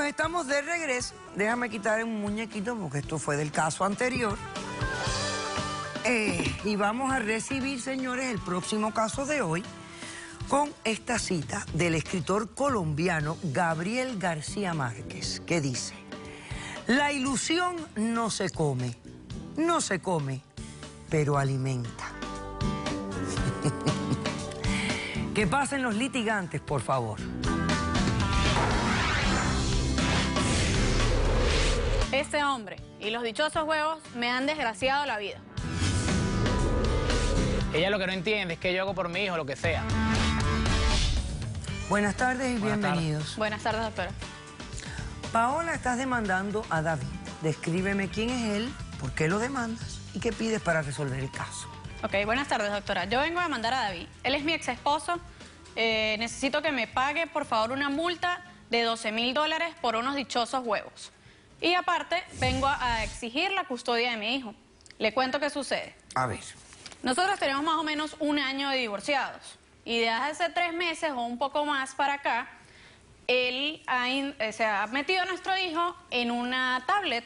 pues estamos de regreso. Déjame quitar un muñequito porque esto fue del caso anterior. Y vamos a recibir, señores, el próximo caso de hoy con esta cita del escritor colombiano Gabriel García Márquez, que dice: la ilusión no se come, pero alimenta. Que pasen los litigantes, por favor. Este hombre y los dichosos huevos me han desgraciado la vida. Ella lo que no entiende es que yo hago por mi hijo lo que sea. Buenas tardes y bienvenidos. Buenas tardes, doctora. Paola, estás demandando a David. Descríbeme quién es él, por qué lo demandas y qué pides para resolver el caso. Ok, buenas tardes, doctora. Yo vengo a demandar a David. Él es mi ex esposo. Necesito que me pague, por favor, una multa de $12.000 por unos dichosos huevos. Y aparte, vengo a exigir la custodia de mi hijo. Le cuento qué sucede. A ver. Nosotros tenemos más o menos 1 año de divorciados. Y de hace 3 meses o un poco más para acá, él se ha metido a nuestro hijo en una tablet.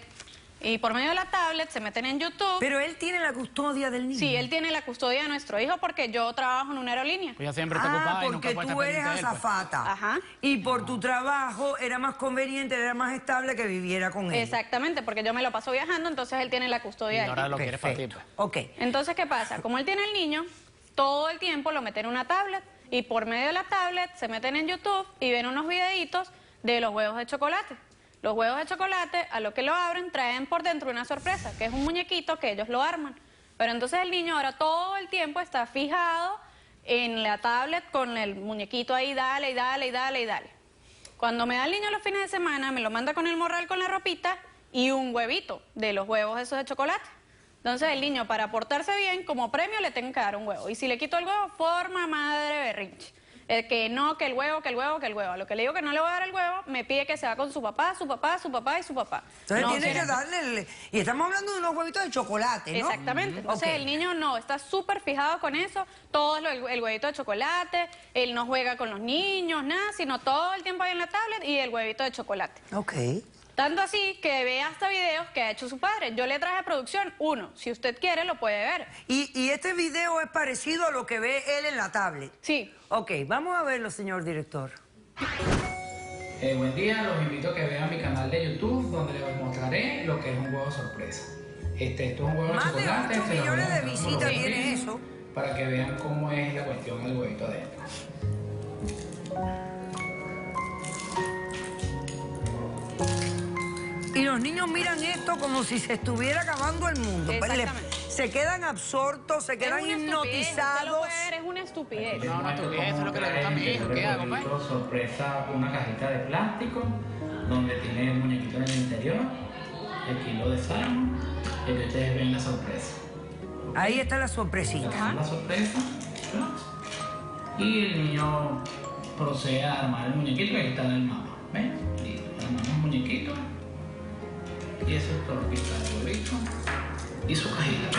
Y por medio de la tablet se meten en YouTube. Pero él tiene la custodia del niño. Sí, él tiene la custodia de nuestro hijo porque yo trabajo en una aerolínea. Ella siempre está ocupada y nunca porque puede estar tú eres pendiente de él, pues. azafata. Ajá. Y por tu trabajo era más conveniente, era más estable que viviera con él. Exactamente, porque yo me lo paso viajando, entonces él tiene la Y custodia del ahora niño. lo quiere para ti, Perfecto. pues. Ok. Entonces, ¿qué pasa? Como él tiene el niño, todo el tiempo lo mete en una tablet y por medio de la tablet se meten en YouTube y ven unos videitos de los huevos de chocolate. Los huevos de chocolate, a lo que lo abren, traen por dentro una sorpresa, que es un muñequito que ellos lo arman. Pero entonces el niño ahora todo el tiempo está fijado en la tablet con el muñequito ahí, dale, y dale, y dale, y dale. Cuando me da el niño los fines de semana, me lo manda con el morral con la ropita y un huevito de los huevos esos de chocolate. Entonces el niño, para portarse bien, como premio le tengo que dar un huevo. Y si le quito el huevo, forma madre berrinche. Que no, que el huevo, que el huevo, que el huevo. A lo que le digo que no le voy a dar el huevo, me pide que se va con su papá, su papá, su papá y su papá. Entonces No tiene quiere. que darle... Y estamos hablando de unos huevitos de chocolate, ¿no? Exactamente. Entonces Ok. el niño no, está súper fijado con eso. Todo el huevito de chocolate, él no juega con los niños, nada, sino todo el tiempo ahí en la tablet y el huevito de chocolate. Ok. Tanto así que ve hasta videos que ha hecho su padre. Yo le traje producción 1. Si usted quiere, lo puede ver. Y este video es parecido a lo que ve él en la tablet. Sí. Ok, vamos a verlo, señor director. Buen día, los invito a que vean mi canal de YouTube donde les mostraré lo que es un huevo sorpresa. Esto es un huevo de Más de chocolate. 8 se los voy a millones de mostrar cómo visitas lo tiene preparan eso. Para que vean cómo es la cuestión del huevito de esto. Y los niños miran esto como si se estuviera acabando el mundo. Exactamente. Se quedan absortos, se quedan Es una estupidez, usted lo hipnotizados. puede ver, es una estupidez. No, tú, eso es lo que le gusta a mi hijo. ¿Qué hago, pues? Sorpresa, una cajita de plástico donde tiene el muñequito en el interior, el kilo de sal, y que ustedes ven la sorpresa. Ahí está la sorpresita. Esta es la sorpresa. Y el niño procede a armar el muñequito que está en el mapa. ¿Ven? Y armamos el muñequito. Y eso es todo lo que está en el huevito. Y su cajita.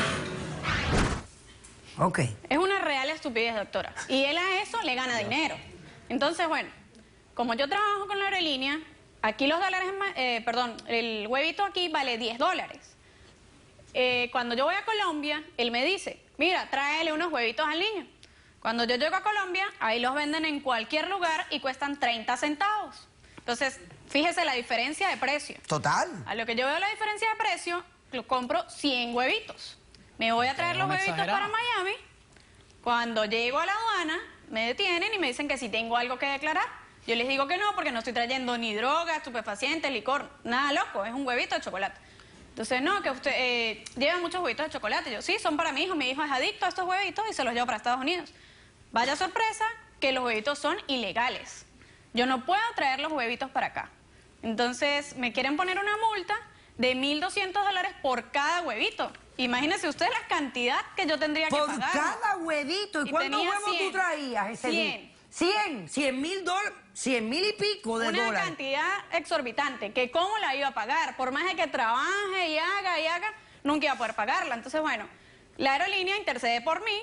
Ok. Es una real estupidez, doctora. Y él a eso le gana dinero. Entonces, bueno, como yo trabajo con la aerolínea, aquí los dólares, el huevito aquí vale $10. Cuando yo voy a Colombia, él me dice, mira, tráele unos huevitos al niño. Cuando yo llego a Colombia, ahí los venden en cualquier lugar y cuestan 30 centavos. Entonces, fíjese la diferencia de precio. Total. A lo que yo veo la diferencia de precio, lo compro 100 huevitos. Me voy a traer los huevitos para Miami. Cuando llego a la aduana, me detienen y me dicen que si tengo algo que declarar. Yo les digo que no, porque no estoy trayendo ni droga, estupefacientes, licor, nada loco, es un huevito de chocolate. Entonces, no, que usted lleva muchos huevitos de chocolate. Yo, sí, son para mi hijo es adicto a estos huevitos y se los llevo para Estados Unidos. Vaya sorpresa que los huevitos son ilegales. Yo no puedo traer los huevitos para acá. Entonces, me quieren poner una multa de $1.200 por cada huevito. Imagínese usted la cantidad que yo tendría que pagar. Por cada huevito. ¿Y cuántos tenía huevos 100. tú traías ese día? 100 mil y pico de Una dólares. cantidad exorbitante, que cómo la iba a pagar, por más de que trabaje y haga, nunca iba a poder pagarla. Entonces, bueno, la aerolínea intercede por mí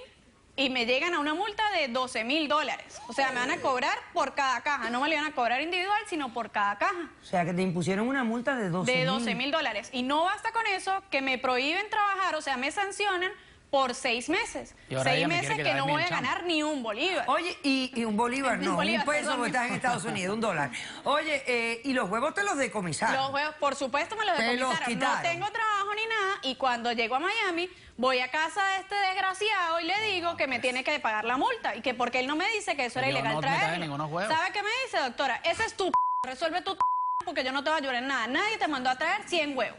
y me llegan a una multa de $12.000. O sea, me van a cobrar por cada caja. No me le van a cobrar individual, sino por cada caja. O sea, que te impusieron una multa de $12.000. Y no basta con eso, que me prohíben trabajar, o sea, me sancionan por 6 meses. Y ahora 6 ella me meses quiere que quitar no el voy a chamo. ganar ni un bolívar. Oye, y un bolívar, no, Bolívar, un peso perdón. porque estás en Estados Unidos, $1. Oye, y los huevos te los decomisaron. Los juegos, por supuesto, me los Te los decomisaron. quitaron. No tengo trabajo ni nada. Y cuando llego a Miami, voy a casa de este desgraciado y le digo que me tiene que pagar la multa. Y que porque él no me dice que eso era Yo ilegal no me traje traerlo. ningunos huevos. ¿Sabe qué me dice, doctora? Ese es tu resuelve tu porque yo no te voy a ayudar en nada. Nadie te mandó a traer 100 huevos.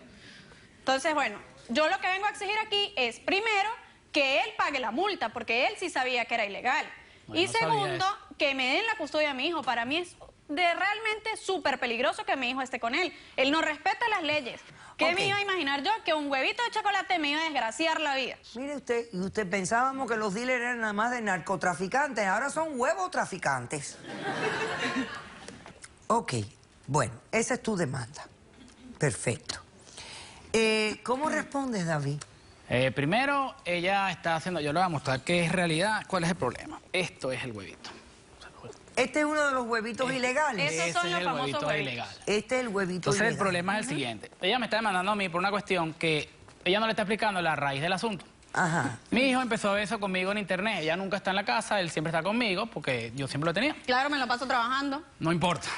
Entonces, bueno, yo lo que vengo a exigir aquí es, primero, que él pague la multa, porque él sí sabía que era ilegal. Bueno, Y no sabía segundo, eso. que me den la custodia a mi hijo. Para mí es realmente súper peligroso que mi hijo esté con él. Él no respeta las leyes. ¿Qué Ok. me iba a imaginar yo? Que un huevito de chocolate me iba a desgraciar la vida. Mire usted, y usted pensábamos que los dealers eran nada más de narcotraficantes, ahora son huevos traficantes. Ok, bueno, esa es tu demanda. Perfecto. ¿Cómo respondes, David? Primero, ella está haciendo, yo le voy a mostrar qué es realidad, cuál es el problema. Esto es el huevito. Este es uno de los huevitos ilegales. Esos son Ese los es el famosos huevito huevitos. ilegal. Este es el huevito Entonces ilegal. el problema es el siguiente. Ella me está demandando a mí por una cuestión que ella no le está explicando la raíz del asunto. Ajá. Mi hijo empezó a ver eso conmigo en internet. Ella nunca está en la casa, él siempre está conmigo porque yo siempre lo tenía. Claro, me lo paso trabajando. No importa.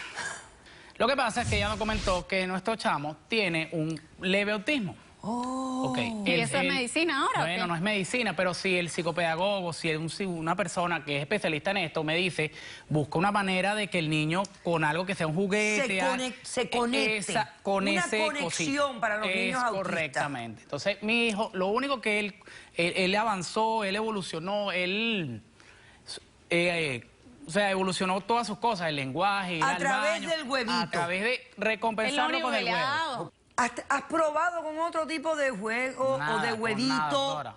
Lo que pasa es que ella nos comentó que nuestro chamo tiene un leve autismo. Oh. Ok. ¿Y eso es medicina ahora o Bueno, qué? no es medicina, pero si el psicopedagogo, si una persona que es especialista en esto me dice, busca una manera de que el niño con algo que sea un juguete... Se conecte. con Una ese conexión cosito. para los niños autistas. Correctamente. Entonces, mi hijo, lo único que él avanzó, él evolucionó, o sea, evolucionó todas sus cosas, el lenguaje, ir A al través baño, del huevito. a través de Es lo recompensarlo único con que el le ha huevo. dado. ¿Has probado con otro tipo de juego o Nada, de con huevito? nada, doctora.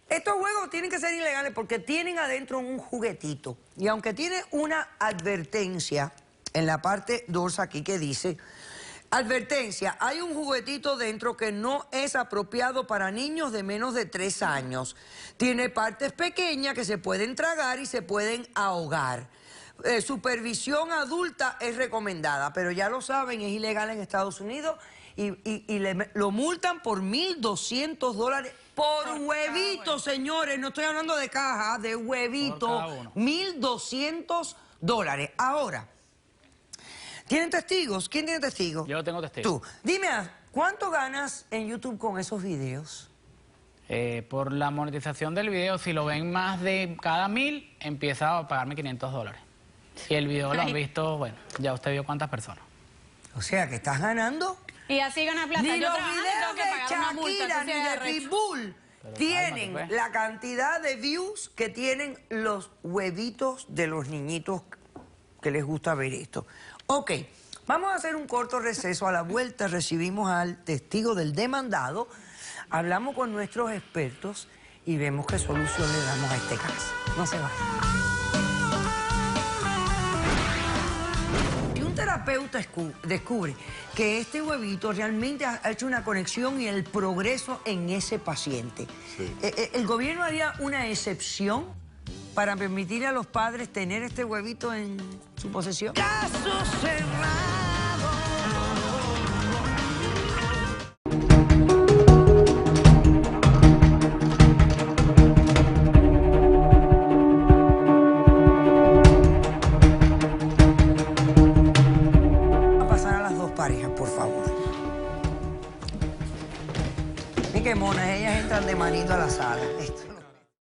Estos juegos tienen que ser ilegales porque tienen adentro un juguetito. Y aunque tiene una advertencia en la parte dorsal aquí que dice, advertencia, hay un juguetito dentro que no es apropiado para niños de menos de 3 años. Tiene partes pequeñas que se pueden tragar y se pueden ahogar. Supervisión adulta es recomendada, pero ya lo saben, es ilegal en Estados Unidos y lo multan por $1,200 por huevito, señores. No estoy hablando de caja, de huevito. Por cada uno. $1,200. Ahora, ¿tienen testigos? ¿Quién tiene testigos? Yo tengo testigos. Tú. Dime, ¿cuánto ganas en YouTube con esos videos? Por la monetización del video, si lo ven más de cada 1.000, empieza a pagarme $500. Y el video lo han visto, bueno, ya usted vio cuántas personas. O sea, que estás ganando. Y así gana plata. Ni Yo los trabajando videos tengo que de pagar una multa. Shakira eso sí ni es de arrecho. Pitbull Pero tienen cálmate, pues. la cantidad de views que tienen los huevitos de los niñitos que les gusta ver esto. Ok, vamos a hacer un corto receso. A la vuelta recibimos al testigo del demandado, hablamos con nuestros expertos y vemos qué solución le damos a este caso. No se vayan. Si un terapeuta descubre que este huevito realmente ha hecho una conexión y el progreso en ese paciente, ¿el gobierno haría una excepción para permitir a los padres tener este huevito en su posesión? ¡Caso cerrado! Parejas, por favor. Y qué monas, ellas entran de manito a la sala. Esto.